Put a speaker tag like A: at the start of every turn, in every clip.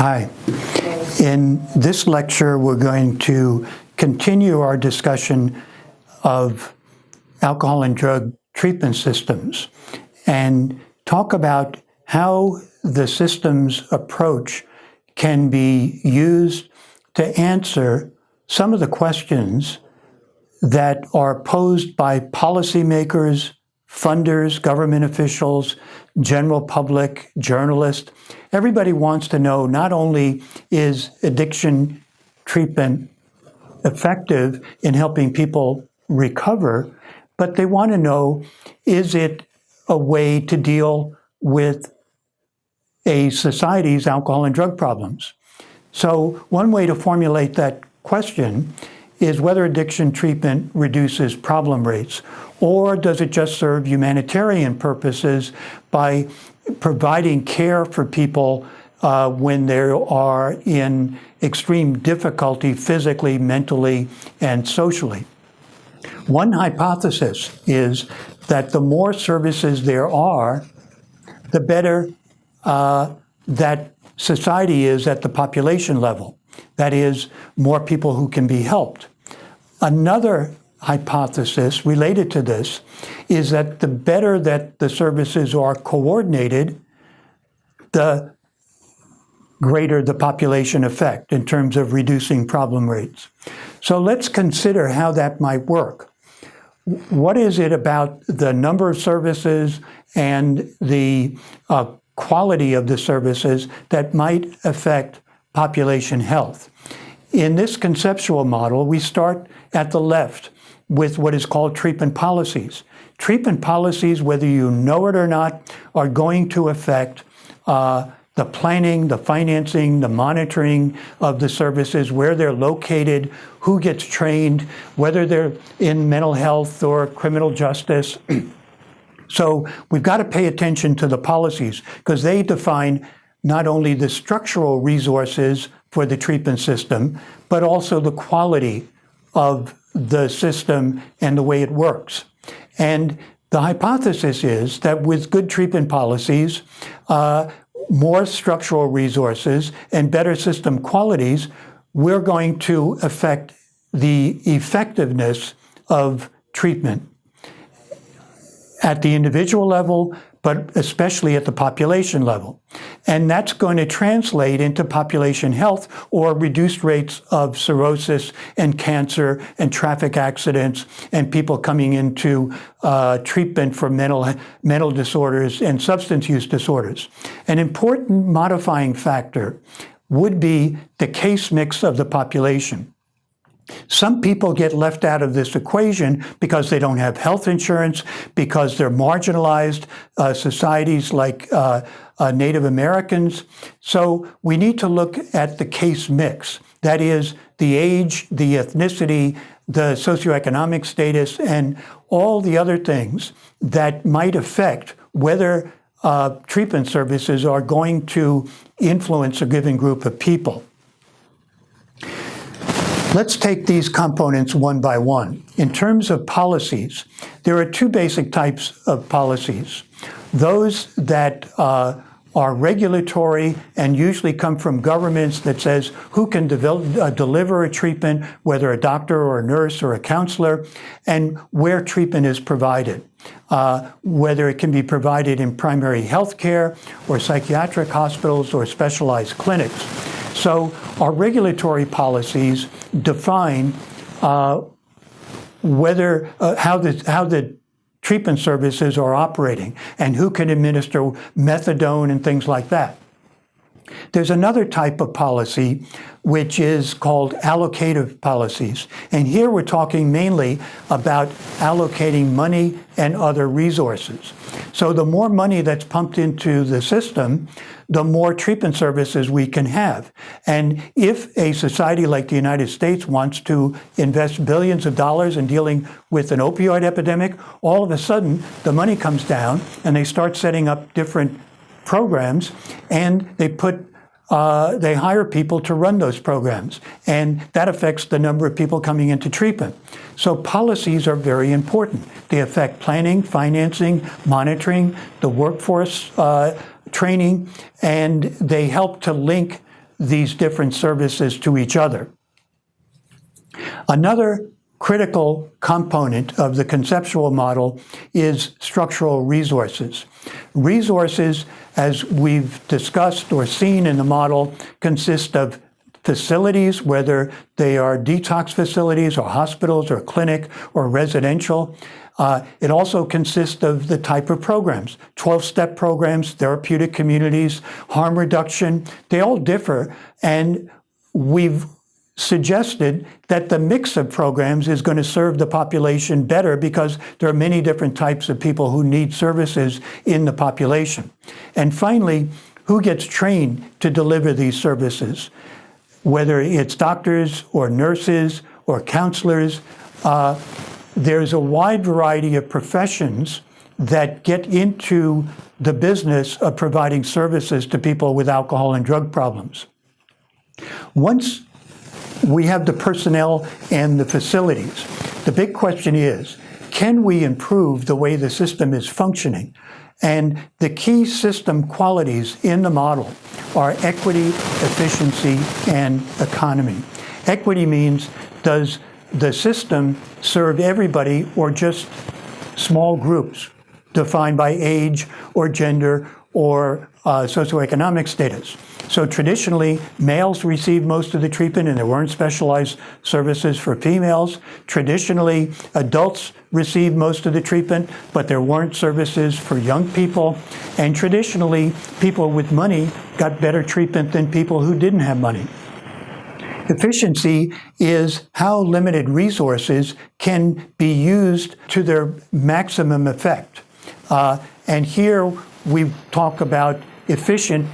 A: Hi. In this lecture, we're going to continue our discussion of alcohol and drug treatment systems and talk about how the systems approach can be used to answer some of the questions that are posed by policymakers, funders, government officials, general public, journalists. Everybody wants to know not only is addiction treatment effective in helping people recover, but they want to know, is it a way to deal with a society's alcohol and drug problems? So one way to formulate that question is whether addiction treatment reduces problem rates, or does it just serve humanitarian purposes by providing care for people when they are in extreme difficulty physically, mentally, and socially. One hypothesis is that the more services there are, the better that society is at the population level. That is, more people who can be helped. Another hypothesis related to this is that the better that the services are coordinated, the greater the population effect in terms of reducing problem rates. So let's consider how that might work. What is it about the number of services and the quality of the services that might affect population health? In this conceptual model, we start at the left with what is called treatment policies. Treatment policies, whether you know it or not, are going to affect the planning, the financing, the monitoring of the services, where they're located, who gets trained, whether they're in mental health or criminal justice. So we've got to pay attention to the policies because they define not only the structural resources for the treatment system, but also the quality of the system and the way it works. And the hypothesis is that with good treatment policies, more structural resources, and better system qualities, we're going to affect the effectiveness of treatment at the individual level, but especially at the population level. And that's going to translate into population health or reduced rates of cirrhosis and cancer and traffic accidents and people coming into treatment for mental disorders and substance use disorders. An important modifying factor would be the case mix of the population. Some people get left out of this equation because they don't have health insurance, because they're marginalized societies like Native Americans. So we need to look at the case mix. That is, the age, the ethnicity, the socioeconomic status, and all the other things that might affect whether treatment services are going to influence a given group of people. Let's take these components one by one. In terms of policies, there are two basic types of policies. Those that are regulatory and usually come from governments that says who can deliver a treatment, whether a doctor or a nurse or a counselor, and where treatment is provided. Whether it can be provided in primary health care or psychiatric hospitals or specialized clinics. So our regulatory policies define whether how the treatment services are operating and who can administer methadone and things like that. There's another type of policy which is called allocative policies. And here we're talking mainly about allocating money and other resources. So the more money that's pumped into the system, the more treatment services we can have. And if a society like the United States wants to invest billions of dollars in dealing with an opioid epidemic, all of a sudden the money comes down and they start setting up different programs, and they hire people to run those programs, and that affects the number of people coming into treatment. So policies are very important. They affect planning, financing, monitoring, the workforce training, and they help to link these different services to each other. Another critical component of the conceptual model is structural resources. Resources, as we've discussed or seen in the model, consist of facilities, whether they are detox facilities or hospitals or clinic or residential. It also consists of the type of programs, 12-step programs, therapeutic communities, harm reduction. They all differ, and we've suggested that the mix of programs is going to serve the population better because there are many different types of people who need services in the population. And finally, who gets trained to deliver these services? Whether it's doctors or nurses or counselors, there's a wide variety of professions that get into the business of providing services to people with alcohol and drug problems. Once we have the personnel and the facilities, the big question is, can we improve the way the system is functioning? And the key system qualities in the model are equity, efficiency, and economy. Equity means, does the system serve everybody or just small groups defined by age or gender or socioeconomic status? So traditionally, males received most of the treatment and there weren't specialized services for females. Traditionally, adults received most of the treatment, but there weren't services for young people. And traditionally, people with money got better treatment than people who didn't have money. Efficiency is how limited resources can be used to their maximum effect. And here we talk about efficient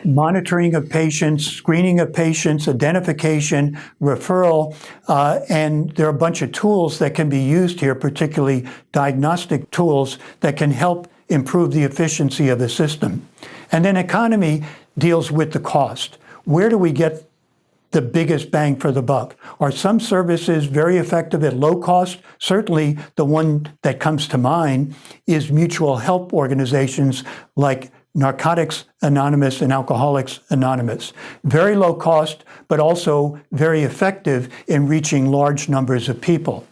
A: monitoring of patients, screening of patients, identification, referral, and there are a bunch of tools that can be used here, particularly diagnostic tools that can help improve the efficiency of the system. And then economy deals with the cost. Where do we get the biggest bang for the buck? Are some services very effective at low cost? Certainly the one that comes to mind is mutual help organizations like Narcotics Anonymous and Alcoholics Anonymous. Very low cost, but also very effective in reaching large numbers of people.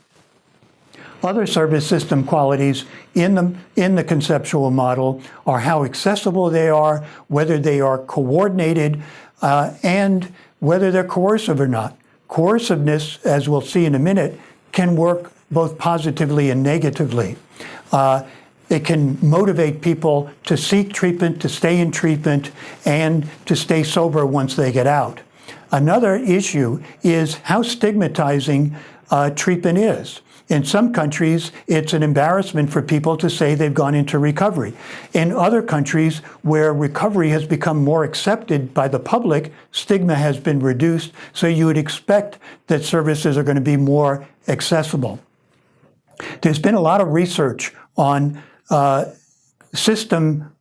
A: Other service system qualities in the conceptual model are how accessible they are, whether they are coordinated, and whether they're coercive or not. Coerciveness, as we'll see in a minute, can work both positively and negatively. It can motivate people to seek treatment, to stay in treatment, and to stay sober once they get out. Another issue is how stigmatizing treatment is. In some countries, it's an embarrassment for people to say they've gone into recovery. In other countries where recovery has become more accepted by the public, stigma has been reduced, so you would expect that services are going to be more accessible. There's been a lot of research on system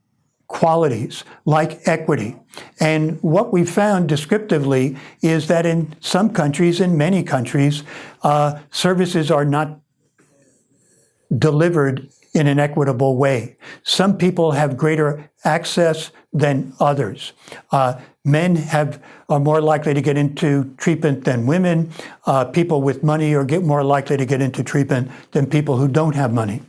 A: qualities like equity. And what we found descriptively is that in some countries, in many countries, services are not delivered in an equitable way. Some people have greater access than others. Men are more likely to get into treatment than women. People with money are more likely to get into treatment than people who don't have money.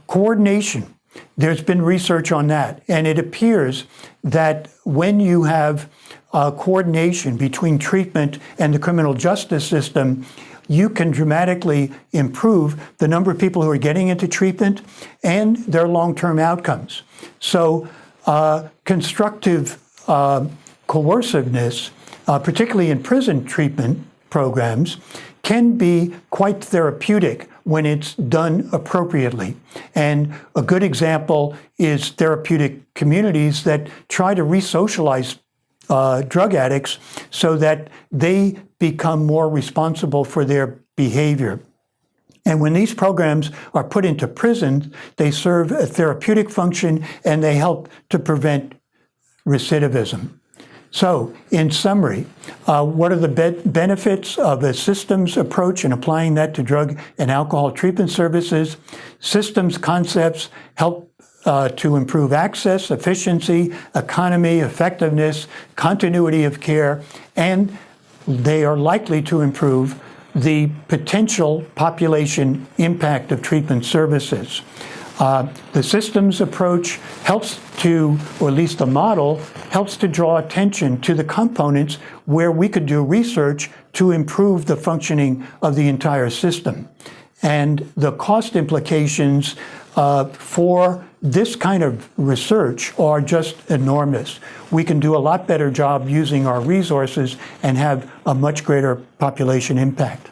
A: Coordination. There's been research on that, and it appears that when you have coordination between treatment and the criminal justice system, you can dramatically improve the number of people who are getting into treatment and their long-term outcomes. So constructive coerciveness, particularly in prison treatment programs, can be quite therapeutic when it's done appropriately. And a good example is therapeutic communities that try to re-socialize drug addicts so that they become more responsible for their behavior. And when these programs are put into prison, they serve a therapeutic function and they help to prevent recidivism. So, in summary, what are the benefits of a systems approach and applying that to drug and alcohol treatment services? Systems concepts help to improve access, efficiency, economy, effectiveness, continuity of care, and they are likely to improve the potential population impact of treatment services. The systems approach helps to, or at least the model, helps to draw attention to the components where we could do research to improve the functioning of the entire system. And the cost implications for this kind of research are just enormous. We can do a lot better job using our resources and have a much greater population impact.